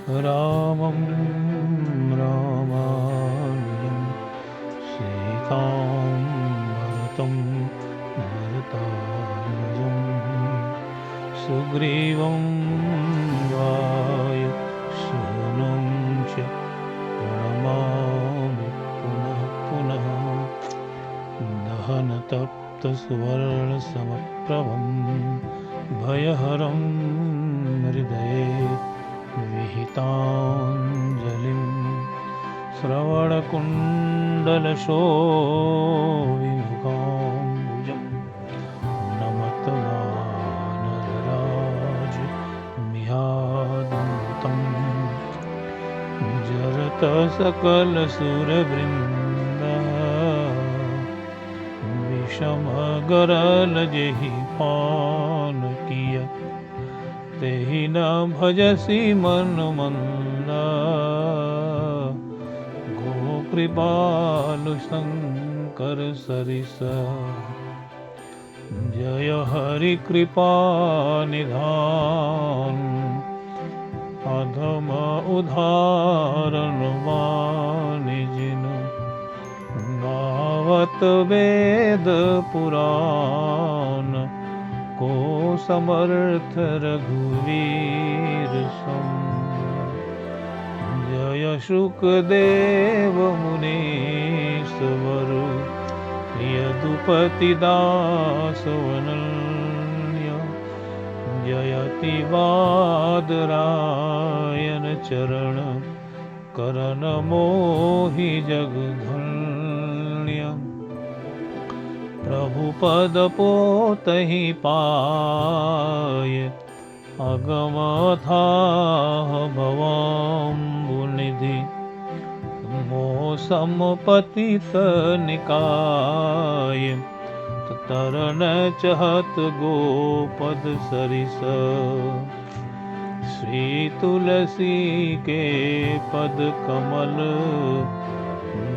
रामं रामानुजं सीतां भरतं भरतानुजं सुग्रीवं वायुसूनं च प्रणमामि पुनः पुनः दहनतप्तसुवर्णसमप्रभं भयहरं हृदये विहिताञ्जलिं श्रवणकुण्डलशोभिमुखाम्बुजं नमत वानरराजमिहाद्भुतं जरतसकलसुरवृन्द विषमगरल जेहि पान किया तेहि न भजसि मन मंद गोकृपालु शंकर सरिस जय हरि कृपा निधान अधम उदाहरण वाणिजिन गावत वेद पुराण को समर्थ रघुवीर सम जय शुकदेव मुनीश्वर यदुपति दास वनन्य जयति वादरायन चरण करण मोहि जगधन्य प्रभु पद पोतहि पाय अगम अथाह भवाम्बुनिधि मोसम पतित निकाय तरन चहत गोपद सरिस श्री तुलसी के पद कमल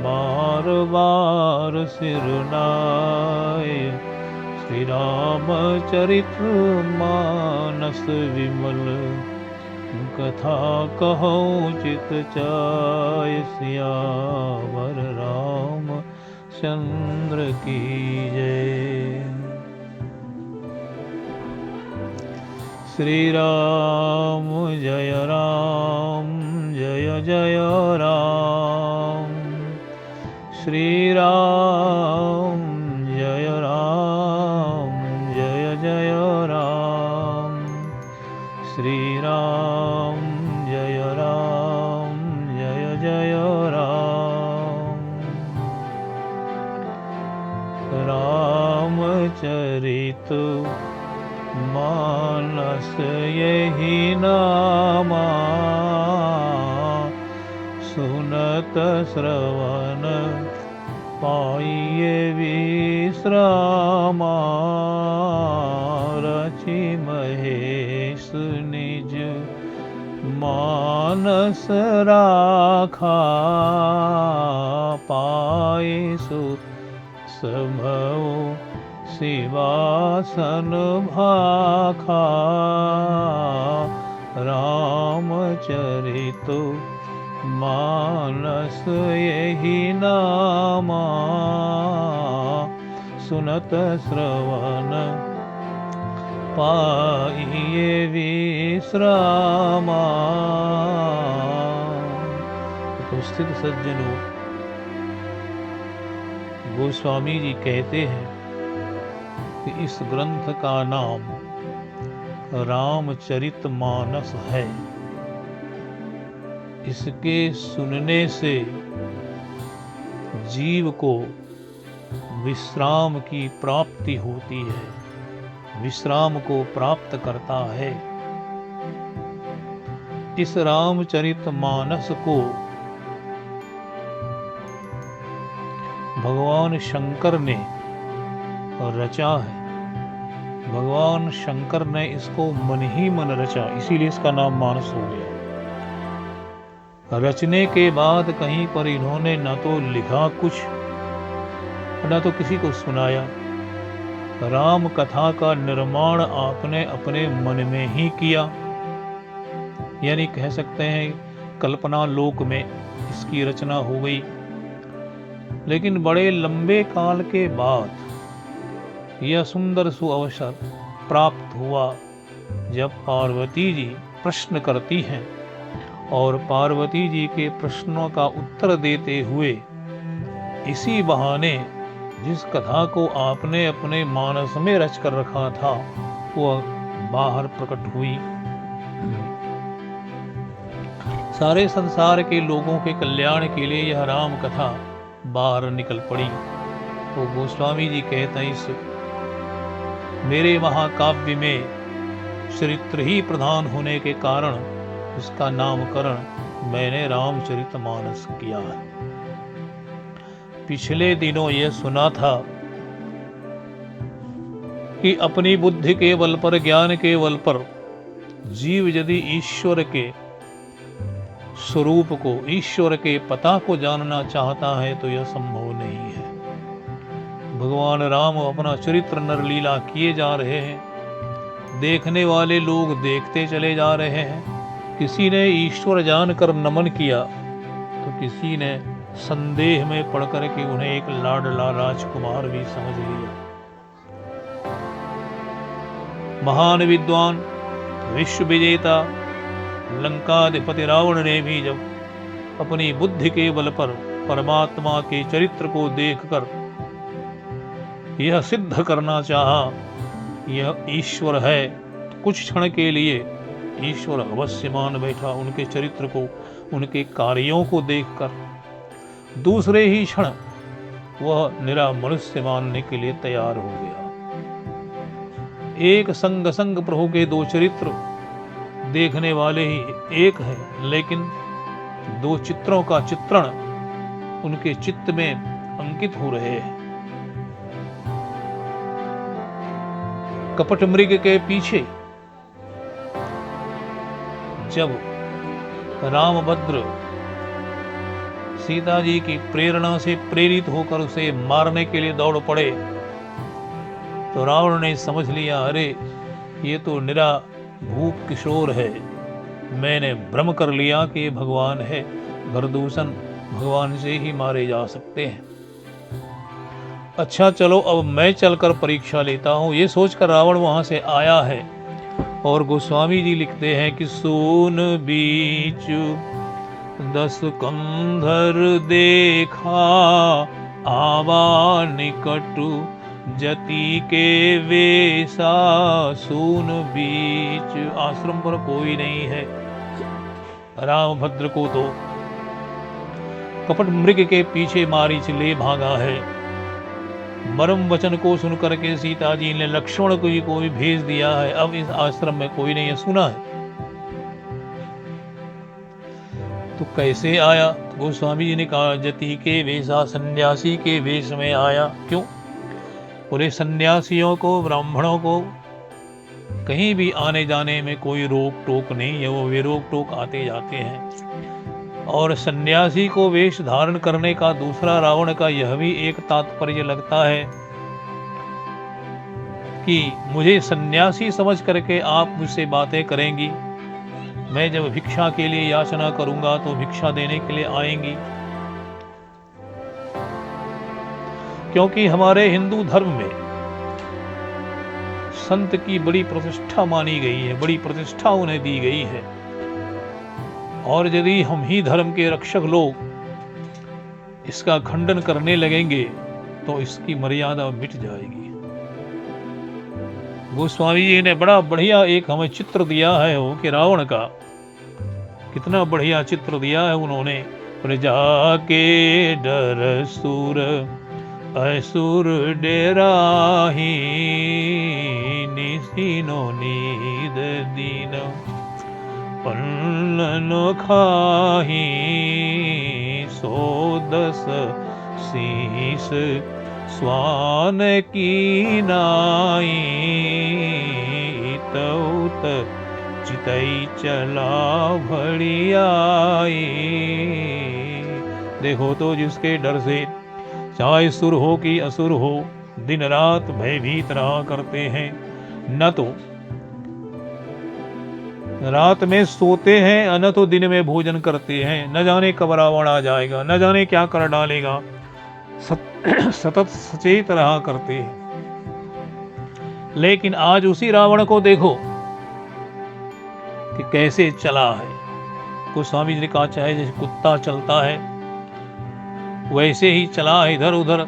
बार बार सिरनाय श्री रामचरित्र मानस विमल कथा कहूँ चित चाय सियावर राम चंद्र की जय। श्री राम जय जय राम श्री राम जय जय राम श्री राम जय जय राम रामचरित मानस यही नामा सुनत श्रवण पाइये विश्रामा रचि महेश निज मानस राखा पाए सु संभव शिवासन भाखा रामचरित मानस यही नामा सुनत श्रवण पाइये विश्रामा। उपस्थित सज्जनों, गोस्वामी जी कहते हैं कि इस ग्रंथ का नाम रामचरितमानस है। इसके सुनने से जीव को विश्राम की प्राप्ति होती है, विश्राम को प्राप्त करता है। इस रामचरितमानस को भगवान शंकर ने रचा है। भगवान शंकर ने इसको मन ही मन रचा, इसीलिए इसका नाम मानस हो गया। रचने के बाद कहीं पर इन्होंने न तो लिखा कुछ, न तो किसी को सुनाया। राम कथा का निर्माण आपने अपने मन में ही किया। यानी कह सकते हैं कल्पना लोक में इसकी रचना हो गई। लेकिन बड़े लंबे काल के बाद यह सुंदर सुअवसर प्राप्त हुआ जब पार्वती जी प्रश्न करती हैं और पार्वती जी के प्रश्नों का उत्तर देते हुए इसी बहाने जिस कथा को आपने अपने मानस में रच कर रखा था वह बाहर प्रकट हुई। सारे संसार के लोगों के कल्याण के लिए यह राम कथा बाहर निकल पड़ी। तो गोस्वामी जी कहते हैं इस मेरे महाकाव्य में चरित्र ही प्रधान होने के कारण इसका नामकरण मैंने रामचरितमानस किया है। पिछले दिनों यह सुना था कि अपनी बुद्धि के बल पर, ज्ञान के बल पर जीव यदि ईश्वर के स्वरूप को, ईश्वर के पता को जानना चाहता है तो यह संभव नहीं है। भगवान राम अपना चरित्र नरलीला किए जा रहे हैं, देखने वाले लोग देखते चले जा रहे हैं। किसी ने ईश्वर जानकर नमन किया तो किसी ने संदेह में पड़कर के उन्हें एक लाडला राजकुमार भी समझ लिया। महान विद्वान, विश्व विजेता लंकाधिपति रावण ने भी जब अपनी बुद्धि के बल पर परमात्मा के चरित्र को देखकर यह सिद्ध करना चाहा यह ईश्वर है, कुछ क्षण के लिए ईश्वर अवश्य मान बैठा उनके चरित्र को, उनके कार्यों को देखकर। दूसरे ही क्षण वह निरा मनुष्य मानने के लिए तैयार हो गया। एक संग संग प्रभु के दो चरित्र देखने वाले ही एक है, लेकिन दो चित्रों का चित्रण उनके चित्त में अंकित हो रहे हैं। कपट मृग के पीछे जब रामभद्र सीता जी की प्रेरणा से प्रेरित होकर उसे मारने के लिए दौड़ पड़े तो रावण ने समझ लिया, अरे ये तो निरा भूप किशोर है, मैंने भ्रम कर लिया कि भगवान है, भरदूषण भगवान से ही मारे जा सकते हैं। अच्छा चलो अब मैं चलकर परीक्षा लेता हूं, ये सोचकर रावण वहां से आया है। और गोस्वामी जी लिखते हैं कि सोन बीच 10 कंधर देखा, आवा निकट जति के वेसा। सोन बीच, आश्रम पर कोई नहीं है। रामभद्र को तो कपट मृग के पीछे मारीच ले भागा है। मरम वचन को सुनकर के सीता जी ने लक्ष्मण को भी भेज दिया है, अब इस आश्रम में कोई नहीं है, सुना है। तो कैसे आया? तो गोस्वामी जी ने कहा जति के वेशा, सन्यासी के वेश में आया। क्यों? पूरे सन्यासियों को, ब्राह्मणों को कहीं भी आने जाने में कोई रोक टोक नहीं है, वो बेरोक टोक आते जाते हैं। और सन्यासी को वेश धारण करने का दूसरा रावण का यह भी एक तात्पर्य लगता है कि मुझे सन्यासी समझ करके आप मुझसे बातें करेंगी, मैं जब भिक्षा के लिए याचना करूंगा तो भिक्षा देने के लिए आएंगी। क्योंकि हमारे हिंदू धर्म में संत की बड़ी प्रतिष्ठा मानी गई है, बड़ी प्रतिष्ठा उन्हें दी गई है। और यदि हम ही धर्म के रक्षक लोग इसका खंडन करने लगेंगे तो इसकी मर्यादा मिट जाएगी। गोस्वामी जी ने बड़ा बढ़िया एक हमें चित्र दिया है वो कि रावण का कितना बढ़िया चित्र दिया है उन्होंने। प्रजा के डर सुर असुर डेराही, निसीनो नीद दीन पल्लन खाही। 110 शीस स्वान की नाई, तौत चितई चला भड़ियाई। देखो तो जिसके डर से चाहे सुर हो कि असुर हो दिन रात भयभीत रहा करते हैं, न तो रात में सोते हैं न तो दिन में भोजन करते हैं, न जाने कब रावण आ जाएगा, न जाने क्या कर डालेगा, सतत सचेत रहा करते हैं। लेकिन आज उसी रावण को देखो कि कैसे चला है। गोस्वामी जी ने कहा चाहे जैसे कुत्ता चलता है वैसे ही चला है, इधर उधर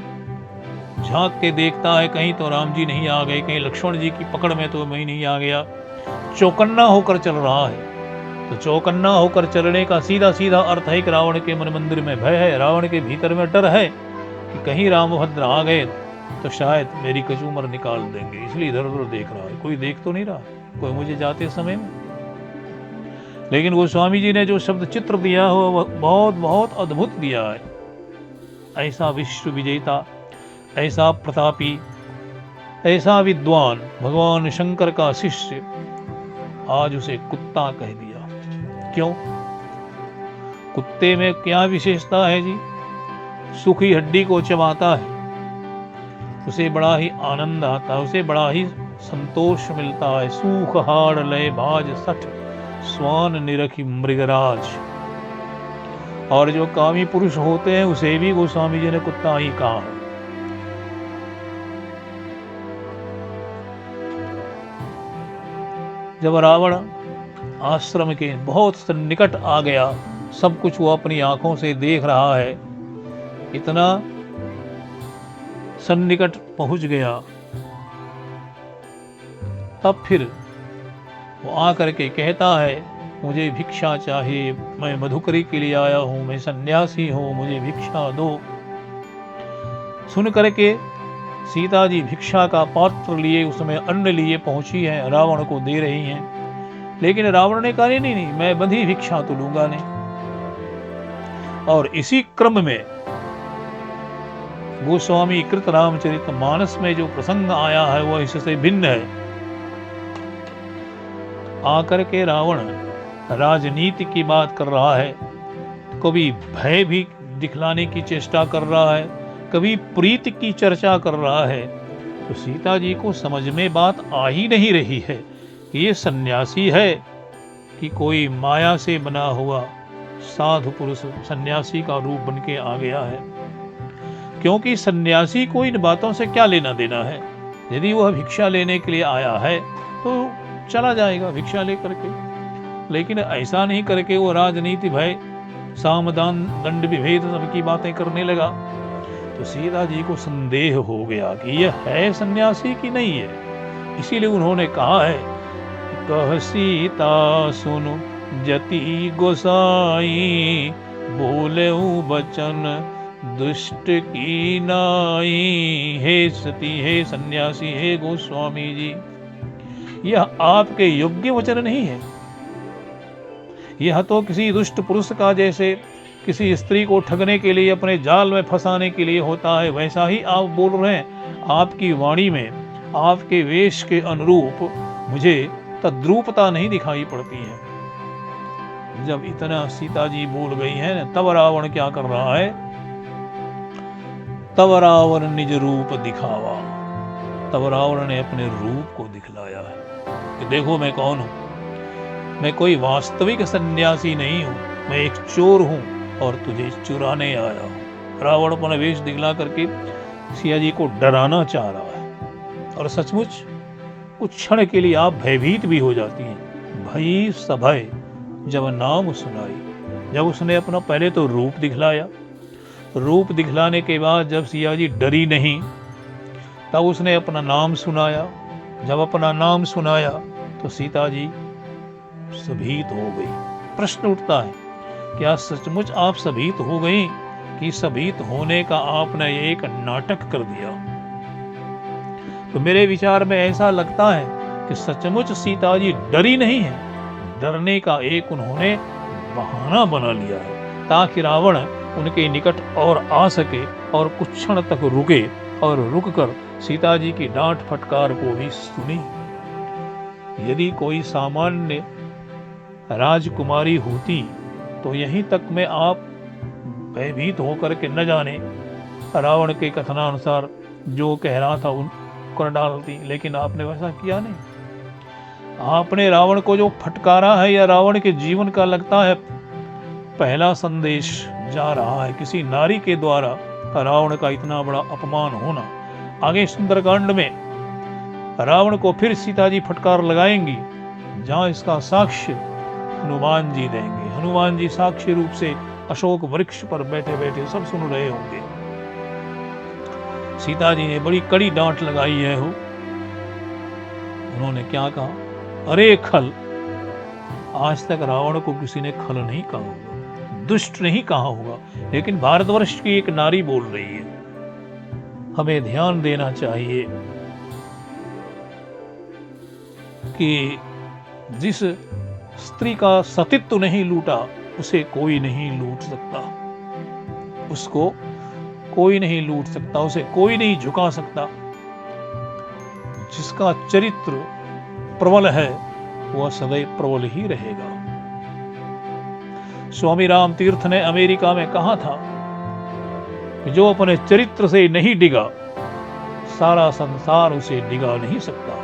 झांक के देखता है, कहीं तो राम जी नहीं आ गए, कहीं लक्ष्मण जी की पकड़ में तो मैं नहीं आ गया, चौकन्ना होकर चल रहा है। तो चौकन्ना होकर चलने का सीधा सीधा अर्थ है कि रावण के मन मंदिर में भय है, रावण के भीतर में डर है कि कहीं रामभद्र आ गए तो शायद मेरी कचूमर निकाल देंगे, इसलिए इधर उधर देख रहा है। कोई देख तो नहीं रहा कोई मुझे जाते समय में। लेकिन गोस्वामी जी ने जो शब्द चित्र दिया हो वह बहुत बहुत अद्भुत दिया है। ऐसा विश्व विजेता, ऐसा प्रतापी, ऐसा विद्वान भगवान शंकर का शिष्य, आज उसे कुत्ता कह दिया। क्यों? कुत्ते में क्या विशेषता है जी? सूखी हड्डी को चबाता है, उसे बड़ा ही आनंद आता है, उसे बड़ा ही संतोष मिलता है। सूख हाड़ लय भाज सठ स्वान निरखी मृगराज। और जो कामी पुरुष होते हैं उसे भी गोस्वामी जी ने कुत्ता ही कहा है। जब रावण आश्रम के बहुत निकट आ गया, सब कुछ वो अपनी आंखों से देख रहा है, इतना सन्निकट पहुंच गया, तब फिर वो आकर के कहता है मुझे भिक्षा चाहिए, मैं मधुकरी के लिए आया हूं, मैं सन्यासी हूं, मुझे भिक्षा दो। सुन करके सीता जी भिक्षा का पात्र लिए, उसमें अन्न लिए पहुंची हैं, रावण को दे रही हैं। लेकिन रावण ने कहा नहीं नहीं, मैं बंधी भिक्षा तो लूंगा नहीं। और इसी क्रम में गोस्वामी कृत रामचरित मानस में जो प्रसंग आया है वह इससे भिन्न है। आकर के रावण राजनीति की बात कर रहा है, कभी भय भी दिखलाने की चेष्टा कर रहा है, कभी प्रीति की चर्चा कर रहा है। तो सीता जी को समझ में बात आ ही नहीं रही है कि ये सन्यासी है कि कोई माया से बना हुआ साधु पुरुष सन्यासी का रूप बन के आ गया है। क्योंकि सन्यासी को इन बातों से क्या लेना देना है। यदि वह भिक्षा लेने के लिए आया है तो चला जाएगा भिक्षा लेकर के, लेकिन ऐसा नहीं करके वो राजनीति भय सामदान दंड विभेद सबकी बातें करने लगा। तो सीता जी को संदेह हो गया कि यह है सन्यासी कि नहीं है। इसीलिए उन्होंने कहा है, कह सीता सुनो जति गोसाई, बोले बचन दुष्ट की नाई। हे सती, हे सन्यासी, हे गोस्वामी जी, यह आपके योग्य वचन नहीं है। यह तो किसी दुष्ट पुरुष का जैसे किसी स्त्री को ठगने के लिए, अपने जाल में फंसाने के लिए होता है, वैसा ही आप बोल रहे हैं। आपकी वाणी में, आपके वेश के अनुरूप मुझे तद्रूपता नहीं दिखाई पड़ती है। जब इतना सीता जी बोल गई है, तब रावण क्या कर रहा है? तब रावण निज रूप दिखावा। तब रावण ने अपने रूप को दिखलाया है कि देखो मैं कौन हूं। मैं कोई वास्तविक सन्यासी नहीं हूं, मैं एक चोर हूं और तुझे चुराने आया हूं। रावण अपना वेश दिखला करके सिया जी को डराना चाह रहा है। और सचमुच कुछ क्षण के लिए आप भयभीत भी हो जाती हैं। भई सभय जब नाम सुनाई। जब उसने अपना पहले तो रूप दिखलाया, रूप दिखलाने के बाद जब सिया जी डरी नहीं, तब उसने अपना नाम सुनाया। जब अपना नाम सुनाया तो सीता जी सभीत हो गई। प्रश्न उठता है, क्या सचमुच आप सभीत हो गई कि सभीत होने का आपने एक नाटक कर दिया? तो मेरे विचार में ऐसा लगता है कि सचमुच सीता जी डरी नहीं है, डरने का एक उन्होंने बहाना बना लिया है ताकि रावण उनके निकट और आ सके और कुछ क्षण तक रुके और रुककर सीता जी की डांट फटकार को भी सुने। यदि कोई सामान्य राजकुमारी होती तो यहीं तक में आप भयभीत होकर के न जाने रावण के कथनानुसार जो कह रहा था उन कर डालती, लेकिन आपने वैसा किया नहीं। आपने रावण को जो फटकारा है या रावण के जीवन का लगता है पहला संदेश जा रहा है किसी नारी के द्वारा रावण का इतना बड़ा अपमान होना। आगे सुंदरकांड में रावण को फिर सीता जी फटकार लगाएंगी, जहां इसका साक्ष्य हनुमान जी देंगे। हनुमान जी साक्ष्य रूप से अशोक वृक्ष पर बैठे बैठे सब सुन रहे होंगे। सीता जी ने बड़ी कड़ी डांट लगाई है हो। उन्होंने क्या कहा, अरे खल, आज तक रावण को किसी ने खल नहीं कहा होगा, दुष्ट नहीं कहा होगा, लेकिन भारतवर्ष की एक नारी बोल रही है। हमें ध्यान देना चाहिए कि जिस स्त्री का सतीत्व नहीं लूटा उसे कोई नहीं लूट सकता, उसको कोई नहीं लूट सकता, उसे कोई नहीं झुका सकता। जिसका चरित्र प्रबल है वह सदैव प्रबल ही रहेगा। स्वामी राम तीर्थ ने अमेरिका में कहा था कि जो अपने चरित्र से नहीं डिगा सारा संसार उसे डिगा नहीं सकता।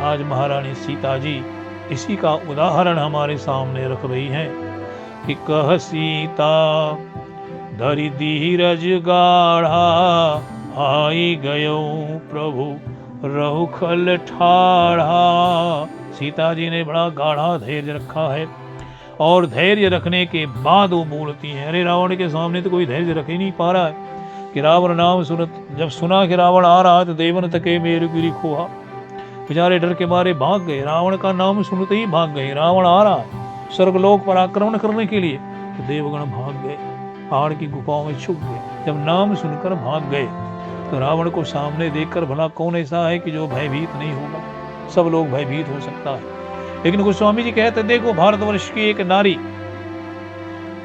आज महारानी सीता जी इसी का उदाहरण हमारे सामने रख रही हैं कि कह सीता धरि धीरज गाढ़ा आई गयो प्रभु रहु खल ठाढ़ा। सीता जी ने बड़ा गाढ़ा धैर्य रखा है और धैर्य रखने के बाद वो बोलती हैं। अरे रावण के सामने तो कोई धैर्य रख ही नहीं पा रहा है कि रावण नाम जब सुना कि रावण आ रहा है तो देवन तके मेरु गिरि खोहा, बेचारे डर के मारे भाग गए। रावण का नाम सुनते ही भाग गए। रावण आ रहा है स्वर्गलोक पर आक्रमण करने के लिए, तो देवगण भाग गए, पहाड़ की गुफाओं में छुप गए। जब नाम सुनकर भाग गए तो रावण को सामने देखकर भला कौन ऐसा है कि जो भयभीत नहीं होगा? सब लोग भयभीत हो सकता है। लेकिन गोस्वामी जी कहते देखो भारतवर्ष की एक नारी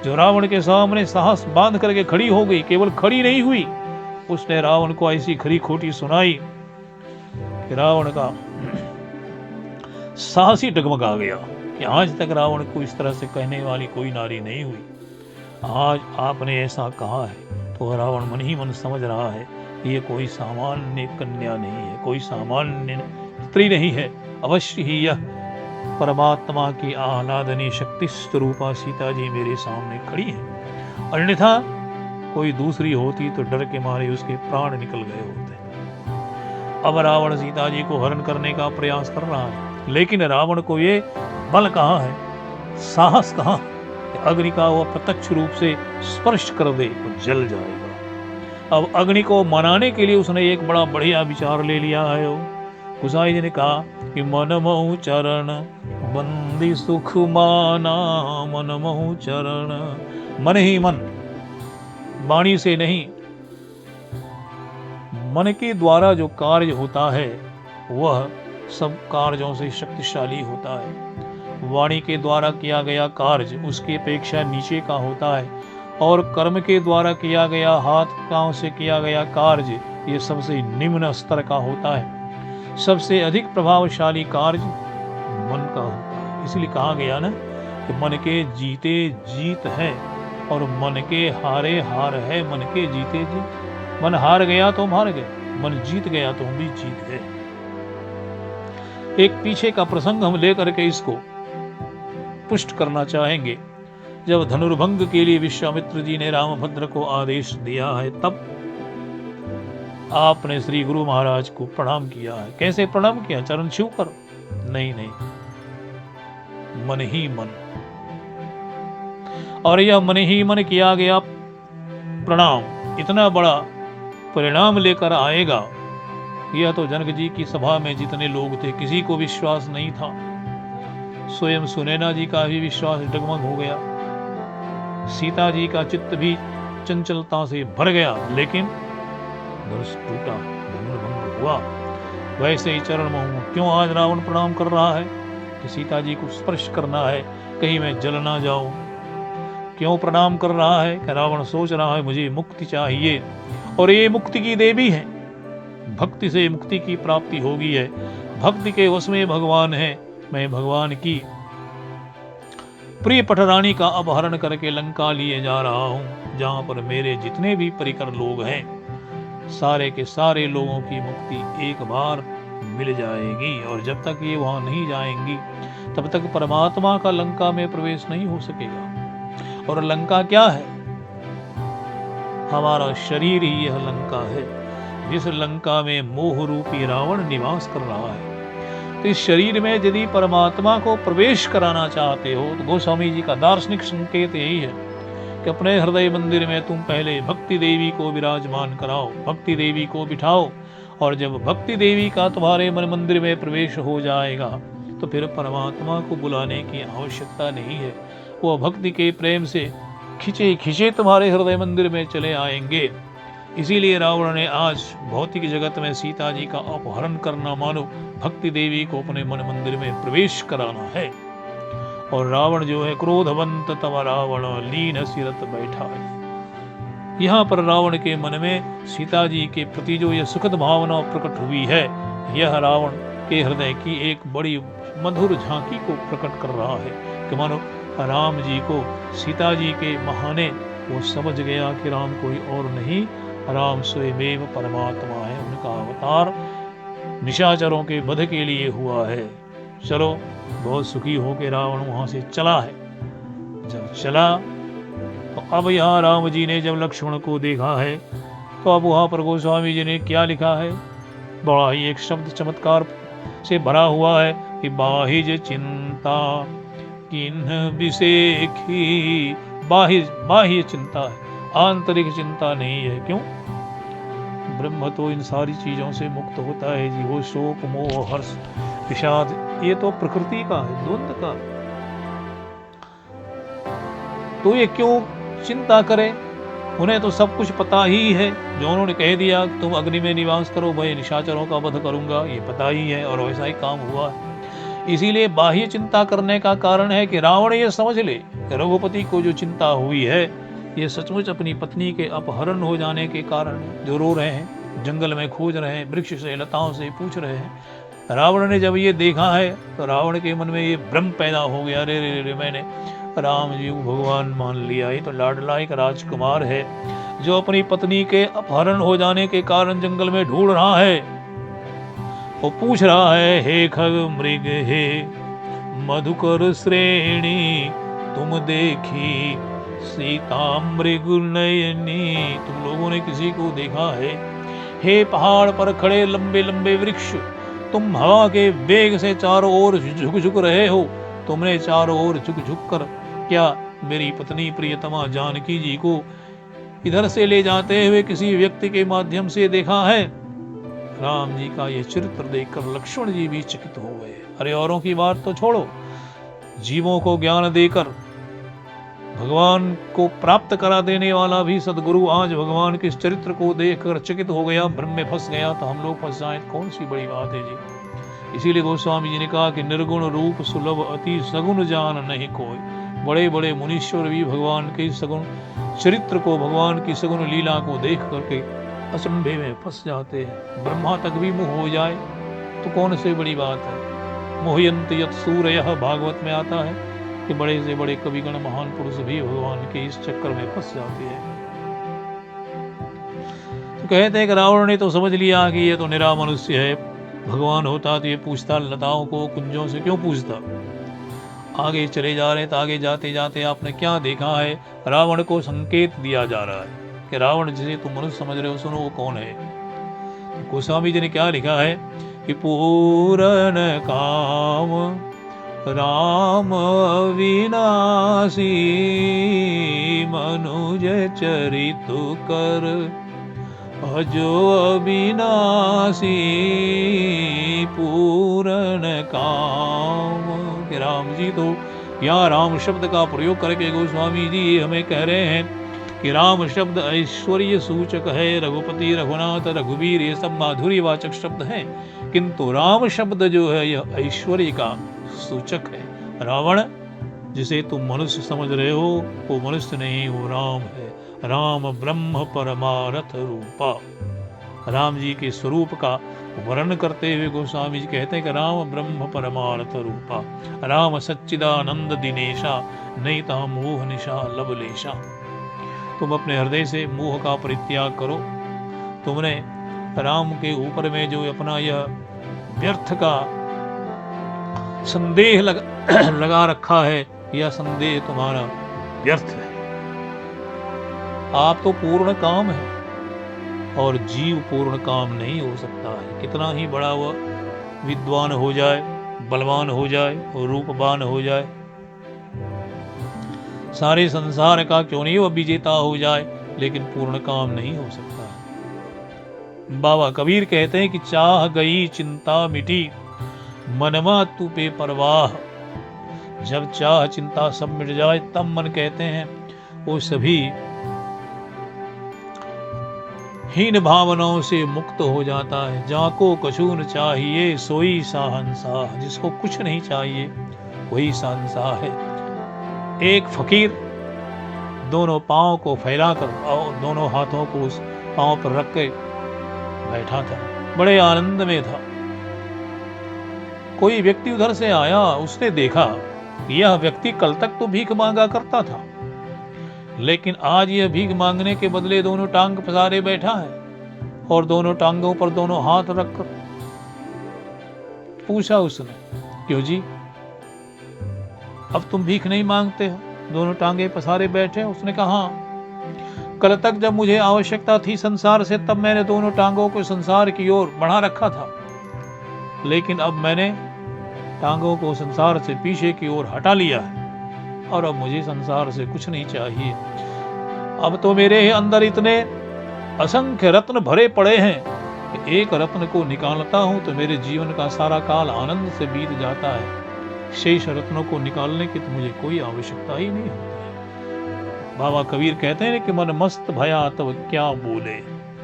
जो रावण के सामने साहस बांध करके खड़ी हो गई, केवल खड़ी नहीं हुई, उसने रावण को ऐसी खरी खोटी सुनाई कि रावण का साहस ही डगमगा गया कि आज तक रावण को इस तरह से कहने वाली कोई नारी नहीं हुई। आज आपने ऐसा कहा है तो रावण मन ही मन समझ रहा है ये कोई सामान्य कन्या नहीं है, कोई सामान्य स्त्री नहीं है, अवश्य ही यह परमात्मा की आह्लादनी शक्ति स्वरूपा सीता जी मेरे सामने खड़ी है। अन्यथा कोई दूसरी होती तो डर के मारे उसके प्राण निकल गए होते। अब रावण सीता जी को हरण करने का प्रयास कर रहा है, लेकिन रावण को ये बल कहाँ है, साहस कहाँ है? अग्नि का वो प्रत्यक्ष रूप से स्पर्श कर दे तो जल जाएगा। अब अग्नि को मनाने के लिए उसने एक बड़ा बढ़िया विचार ले लिया है। गोसाई जी ने कहा कि मन महु चरण बंदी सुख माना, मन महु चरण, मन ही मन, वाणी से नहीं, मन के द्वारा जो कार्य होता है वह सब कार्यों से शक्तिशाली होता है। वाणी के द्वारा किया गया कार्य उसकी अपेक्षा नीचे का होता है, और कर्म के द्वारा किया गया, हाथ पांव से किया गया कार्य ये सबसे निम्न स्तर का होता है। सबसे अधिक प्रभावशाली कार्य मन का होता है। इसलिए कहा गया ना कि मन के जीते जीत है और मन के हारे हार है। मन के जीते जीत, मन हार गया तो हम हार गए, मन जीत गया तो हम भी जीत गए। एक पीछे का प्रसंग हम लेकर के इसको पुष्ट करना चाहेंगे। जब धनुर्भंग के लिए विश्वामित्र जी ने रामभद्र को आदेश दिया है, तब आपने श्री गुरु महाराज को प्रणाम किया है। कैसे प्रणाम किया? चरण छू कर? नहीं नहीं, मन ही मन। और यह मन ही मन किया गया प्रणाम इतना बड़ा परिणाम लेकर आएगा, यह तो जनक जी की सभा में जितने लोग थे किसी को विश्वास नहीं था। स्वयं सुनैना जी का भी विश्वास डगमग हो गया, सीता जी का चित्त भी चंचलता से भर गया, लेकिन धनुष टूटा, धनुर्भंग हुआ। वैसे ही चरण महू क्यों आज रावण प्रणाम कर रहा है कि सीता जी को स्पर्श करना है, कहीं मैं जल ना जाऊं। क्यों प्रणाम कर रहा है कि रावण सोच रहा है मुझे मुक्ति चाहिए, और ये मुक्ति की देवी है, भक्ति से मुक्ति की प्राप्ति होगी है। भक्ति के वश में भगवान है, मैं भगवान की प्रिय पटरानी का अपहरण करके लंका लिए जा रहा हूं, जहां पर मेरे जितने भी परिकर लोग हैं सारे के सारे लोगों की मुक्ति एक बार मिल जाएगी। और जब तक ये वहां नहीं जाएंगी तब तक परमात्मा का लंका में प्रवेश नहीं हो सकेगा। और लंका क्या है? हमारा शरीर ही यह लंका है, जिस लंका में मोह रूपी रावण निवास कर रहा है। तो इस शरीर में यदि परमात्मा को प्रवेश कराना चाहते हो तो गोस्वामी जी का दार्शनिक संकेत यही है कि अपने हृदय मंदिर में तुम पहले भक्ति देवी को विराजमान कराओ, भक्ति देवी को बिठाओ, और जब भक्ति देवी का तुम्हारे मन मंदिर में प्रवेश हो जाएगा तो फिर परमात्मा को बुलाने की आवश्यकता नहीं है। वो भक्ति के प्रेम से खिंचे खिंचे तुम्हारे हृदय मंदिर में चले आएंगे। इसीलिए रावण ने आज भौतिक जगत में सीता जी का अपहरण करना मानो भक्ति देवी को अपने मन मंदिर में प्रवेश कराना है। और रावण जो है, क्रोधवंत तव रावण लीन सिरत बैठा है। यहाँ पर रावण के मन में सीता जी के प्रति जो यह सुखद भावना प्रकट हुई है, यह रावण के हृदय की एक बड़ी मधुर झांकी को प्रकट कर रहा है कि मानो राम जी को सीता जी के बहाने वो समझ गया कि राम कोई और नहीं, राम स्वयं परमात्मा है। उनका अवतार निशाचरों के वध के लिए हुआ है। चलो, बहुत सुखी होकर रावण वहां से चला है। जब चला तो अब यहाँ राम जी ने जब लक्ष्मण को देखा है तो अब वहां पर गोस्वामी जी ने क्या लिखा है, बड़ा ही एक शब्द चमत्कार से भरा हुआ है कि बाहिज चिंता किन्ह बिसेखी। बाह्य चिंता है, आंतरिक चिंता नहीं है। क्यों? ब्रह्म तो इन सारी चीजों से मुक्त होता है जी। वो शोक मोह हर्ष विषाद ये तो प्रकृति का है, द्वंद्व का। तो ये क्यों चिंता करे? उन्हें तो सब कुछ पता ही है। जो उन्होंने कह दिया तुम अग्नि में निवास करो, मैं निशाचरों का वध करूंगा, ये पता ही है और वैसा ही काम हुआ है। इसीलिए बाह्य चिंता करने का कारण है कि रावण ये समझ ले कि रघुपति को जो चिंता हुई है ये सचमुच अपनी पत्नी के अपहरण हो जाने के कारण, जो रो रहे हैं, जंगल में खोज रहे हैं, वृक्ष से लताओं से पूछ रहे हैं। रावण ने जब ये देखा है तो रावण के मन में ये भ्रम पैदा हो गया, रे रे रे मैंने राम जी को भगवान मान लिया। ये तो लाडला एक राजकुमार है जो अपनी पत्नी के अपहरण हो जाने के कारण जंगल में ढूंढ रहा है। वो पूछ रहा है, हे खग मृग हे मधुकर श्रेणी तुम देखी सीता मृग नयनी। तुम लोगों ने किसी को देखा है? हे पहाड़ पर खड़े लंबे लंबे वृक्ष, तुम हवा के वेग से चारों ओर झुक झुक रहे हो। तुमने चारों ओर झुक झुक कर क्या मेरी पत्नी प्रियतमा जानकी जी को इधर से ले जाते हुए किसी व्यक्ति के माध्यम से देखा है? राम जी का ये चरित्र देखकर लक्ष्मण जी भी चकित हो गए। अरे औरों की बात तो छोड़ो, जीवों को ज्ञान देकर भगवान को प्राप्त करा देने वाला भी सदगुरु आज भगवान के इस चरित्र को देखकर चकित हो गया, भ्रम में फंस गया, तो हम लोग फंस जाए कौन सी बड़ी बात है जी। इसीलिए गोस्वामी जी ने कहा कि निर्गुण रूप सुलभ अति सगुण जान नहीं कोई। बड़े बड़े मुनीश्वर भी भगवान के सगुण चरित्र को, भगवान की सगुण लीला को देख करके असंभे में फंस जाते हैं। ब्रह्मा तक भी मोह हो जाए तो कौन सी बड़ी बात है। मोहयंत यत सूरयः भागवत में आता है कि बड़े से बड़े कविगण महान पुरुष भी भगवान के इस चक्कर में फंस जाते हैं। तो कहते हैं कि रावण ने तो समझ लिया कि ये तो निरा मनुष्य है, भगवान होता तो ये पूछता लताओं को, कुंजों से क्यों पूछता। आगे चले जा रहे, तो आगे जाते जाते आपने क्या देखा है, रावण को संकेत दिया जा रहा है कि रावण जिसे तुम मनुष्य समझ रहे हो, सुनो वो कौन है। तो गोस्वामी जी ने क्या लिखा है कि पूरन काम राम विनाशी मनुज चरितु कर अजो अविनाशी पूरन काम। कि राम जी तो यहाँ राम शब्द का प्रयोग करके गोस्वामी जी हमें कह रहे हैं कि राम शब्द ऐश्वर्य सूचक है। रघुपति, रघुनाथ, रघुवीर ये सब माधुर्यवाचक शब्द हैं, किंतु राम शब्द जो है यह ऐश्वर्य का सूचक है। रावण जिसे तुम मनुष्य समझ रहे हो वो मनुष्य नहीं, वो राम है। राम ब्रह्म परमारथ रूपा। राम जी के स्वरूप का वर्णन करते हुए गोस्वामी जी कहते हैं कि राम ब्रह्म परमारथ रूपा, राम सच्चिदानंद दिनेशा, नैता मोह निशा लवलेशा। तुम अपने हृदय से मोह का परित्याग करो। तुमने राम के ऊपर में जो अपना यह व्यर्थ का संदेह लगा रखा है, यह संदेह तुम्हारा व्यर्थ है। आप तो पूर्ण काम है और जीव पूर्ण काम नहीं हो सकता है। कितना ही बड़ा वह विद्वान हो जाए, बलवान हो जाए और रूपवान हो जाए, सारे संसार का क्यों नहीं वह विजेता हो जाए, लेकिन पूर्ण काम नहीं हो सकता है। बाबा कबीर कहते हैं कि चाह गई चिंता मिटी, मनमा तू पे परवाह। जब चाह चिंता सब मिट जाए, तब मन कहते हैं वो सभी हीन भावनाओं से मुक्त हो जाता है। जाको कछु न चाहिए सोई शाहंशाह, जिसको कुछ नहीं चाहिए वही शाहंशाह है। एक फकीर दोनों पांव को फैलाकर और दोनों हाथों को उस पांव पर रख के बैठा था, बड़े आनंद में था। कोई व्यक्ति उधर से आया, उसने देखा कि यह व्यक्ति कल तक तो भीख मांगा करता था, लेकिन आज यह भीख मांगने के बदले दोनों टांग पसारे बैठा है और दोनों टांगों पर दोनों हाथ रखकर पूछा उसने, क्यों जी अब तुम भीख नहीं मांगते हो, दोनों टांगे पसारे बैठे? उसने कहा, कल तक जब मुझे आवश्यकता थी संसार से, तब मैंने दोनों टांगों को संसार की ओर बढ़ा रखा था, लेकिन अब मैंने टांगों को संसार से पीछे की ओर हटा लिया है और अब मुझे संसार से कुछ नहीं चाहिए। अब तो मेरे अंदर इतने असंख्य रत्न भरे पड़े हैं कि एक रत्न को निकालता हूं तो मेरे जीवन का सारा काल आनंद से बीत जाता है। शेष रत्नों को निकालने की तो मुझे कोई आवश्यकता ही नहीं होती है। बाबा कबीर कहते हैं कि मन मस्त भया तब क्या बोले,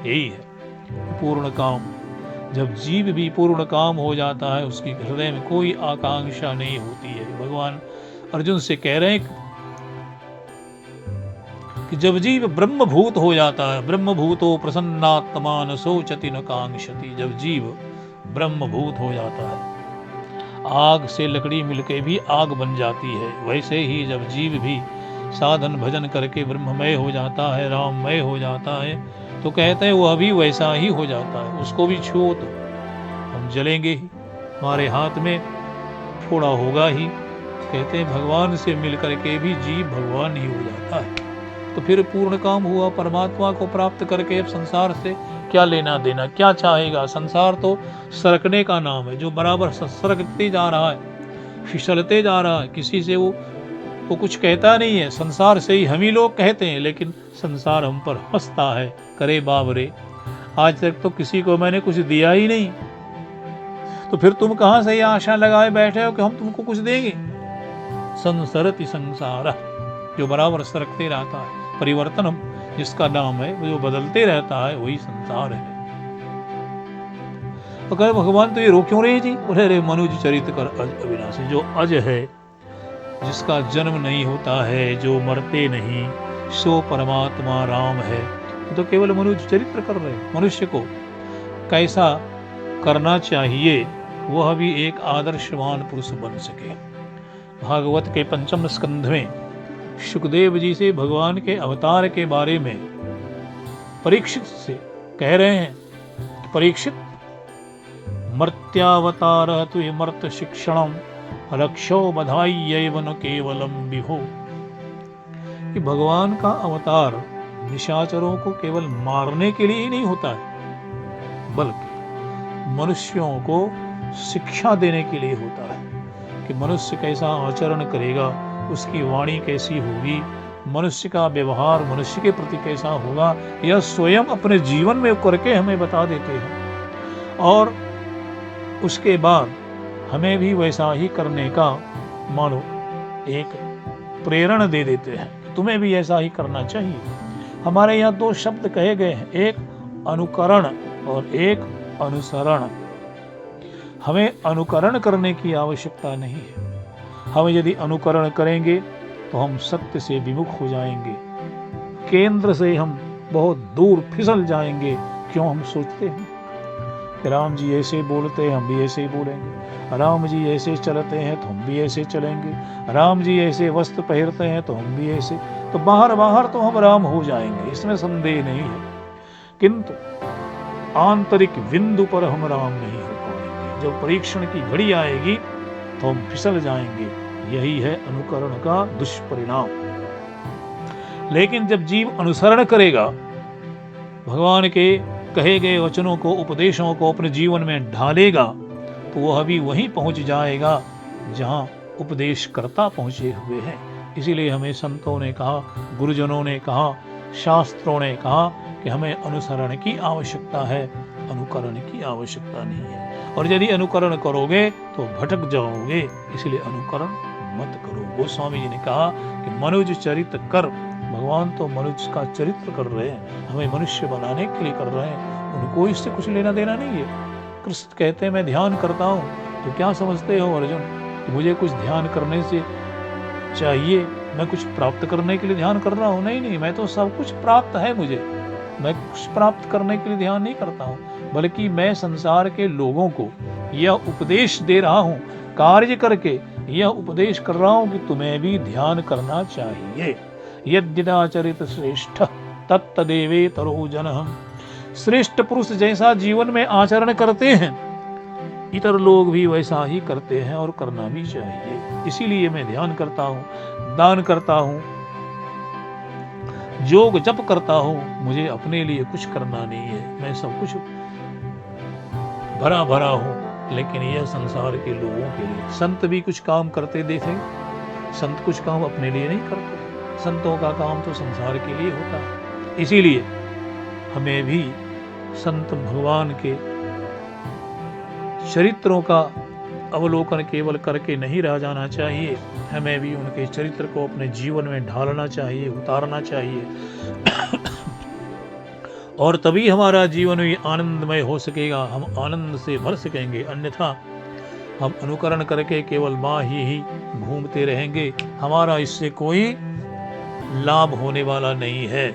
यही है पूर्ण काम। जब जीव भी पूर्ण काम हो जाता है, उसकी हृदय में कोई आकांक्षा नहीं होती है। भगवान अर्जुन से कह रहे हैं कि जब जीव ब्रह्मभूत हो जाता है, ब्रह्मभूतो प्रसन्नात्मा न सोचति न कांक्षति, जब जीव ब्रह्मभूत हो जाता है, आग से लकड़ी मिलके भी आग बन जाती है। वैसे ही जब जीव भी साधन भजन करके ब्रह्ममय हो जाता है, राममय हो जाता है, तो कहते हैं वह भी वैसा ही हो जाता है। उसको भी छुओ तो हम जलेंगे ही, हमारे हाथ में फोड़ा होगा ही। कहते हैं भगवान से मिल करके भी जीव भगवान ही हो जाता है। तो फिर पूर्ण काम हुआ। परमात्मा को प्राप्त करके अब संसार से क्या लेना देना, क्या चाहेगा? संसार तो सरकने का नाम है, जो बराबर सरकते जा रहा है, फिसलते जा रहा है। किसी से वो कुछ कहता नहीं है, संसार से ही हम ही लोग कहते हैं, लेकिन संसार हम पर हंसता है। करे बाबरे, आज तक तो किसी को मैंने कुछ दिया ही नहीं, तो फिर तुम कहां से ये आशा लगाए बैठे हो कि हम तुमको कुछ देंगे? संसरति संसार, जो बराबर सरकते रहता है, परिवर्तन जिसका नाम है, जो बदलते रहता है, वही संसार है। तो कहे भगवान तो ये रो क्यों रहे जी? बोले रे मनुज चरित कर अज अविनाशी, जो अज है, जिसका जन्म नहीं होता है, जो मरते नहीं, सो परमात्मा राम है। तो केवल मनुज चरित्र कर रहे। मनुष्य को कैसा करना चाहिए, वह भी एक आदर्शवान पुरुष बन सके। भागवत के 5वें स्कंध में शुकदेव जी से भगवान के अवतार के बारे में परीक्षित से कह रहे हैं, परीक्षित मर्त्यावतार तुय मर्त शिक्षणम रक्षो बधाई न केवलम विभो, कि भगवान का अवतार निशाचरों को केवल मारने के लिए ही नहीं होता है, बल्कि मनुष्यों को शिक्षा देने के लिए होता है कि मनुष्य कैसा आचरण करेगा, उसकी वाणी कैसी होगी, मनुष्य का व्यवहार मनुष्य के प्रति कैसा होगा, यह स्वयं अपने जीवन में करके हमें बता देते हैं। और उसके बाद हमें भी वैसा ही करने का मानो एक प्रेरणा दे देते हैं, तुम्हें भी ऐसा ही करना चाहिए। हमारे यहाँ 2 शब्द कहे गए हैं, एक अनुकरण और एक अनुसरण। हमें अनुकरण करने की आवश्यकता नहीं है। हम यदि अनुकरण करेंगे तो हम सत्य से विमुख हो जाएंगे, केंद्र से हम बहुत दूर फिसल जाएंगे। क्यों? हम सोचते हैं कि राम जी ऐसे बोलते हैं, हम भी ऐसे ही बोलेंगे। राम जी ऐसे चलते हैं तो हम भी ऐसे चलेंगे। राम जी ऐसे वस्त्र पहनते हैं तो हम भी ऐसे। तो बाहर तो हम राम हो जाएंगे, इसमें संदेह नहीं है, किंतु आंतरिक बिंदु पर हम राम नहीं हो पाएंगे। जब परीक्षण की घड़ी आएगी तो हम फिसल जाएंगे। यही है अनुकरण का दुष्परिणाम। लेकिन जब जीव अनुसरण करेगा, भगवान के कहे गए वचनों को, उपदेशों को अपने जीवन में ढालेगा, तो वह भी वहीं पहुंच जाएगा जहां उपदेश करता पहुंचे हुए हैं। इसीलिए हमें संतों ने कहा, गुरुजनों ने कहा, शास्त्रों ने कहा कि हमें अनुसरण की आवश्यकता है, अनुकरण की आवश्यकता नहीं है। और यदि अनुकरण करोगे तो भटक जाओगे, इसलिए अनुकरण मत करो। गोस्वामी जी ने कहा कि मनुज चरित्र कर। भगवान तो मनुष्य का चरित्र कर रहे हैं, हमें मनुष्य बनाने के लिए कर रहे हैं, उनको इससे कुछ लेना देना नहीं है। कृष्ण कहते हैं मैं ध्यान करता हूँ, तो क्या समझते हो अर्जुन कि मुझे कुछ ध्यान करने से चाहिए, मैं कुछ प्राप्त करने के लिए ध्यान कर रहा हूँ? नहीं नहीं, मैं तो सब कुछ प्राप्त है मुझे, मैं कुछ प्राप्त करने के लिए ध्यान नहीं करता हूँ, बल्कि मैं संसार के लोगों को यह उपदेश दे रहा हूँ, कार्य करके यह उपदेश कर रहा हूँ कि तुम्हें भी ध्यान करना चाहिए। यद्यदाचरित श्रेष्ठ तत्तदेवे तरो जनः। श्रेष्ठ पुरुष जैसा जीवन में आचरण करते हैं, इतर लोग भी वैसा ही करते हैं और करना भी चाहिए। इसीलिए मैं ध्यान करता हूँ, दान करता हूँ, योग जप करता हूँ, मुझे अपने लिए कुछ करना नहीं है, मैं सब कुछ भरा भरा हूँ, लेकिन यह संसार के लोगों के लिए। संत भी कुछ काम करते देखे, संत कुछ काम अपने लिए नहीं करते, संतों का काम तो संसार के लिए होता है। इसीलिए हमें भी संत भगवान के चरित्रों का अवलोकन केवल करके नहीं रह जाना चाहिए, हमें भी उनके चरित्र को अपने जीवन में ढालना चाहिए, उतारना चाहिए और तभी हमारा जीवन भी आनंदमय हो सकेगा, हम आनंद से भर सकेंगे। अन्यथा हम अनुकरण करके केवल माँ ही घूमते रहेंगे, हमारा इससे कोई लाभ होने वाला नहीं है।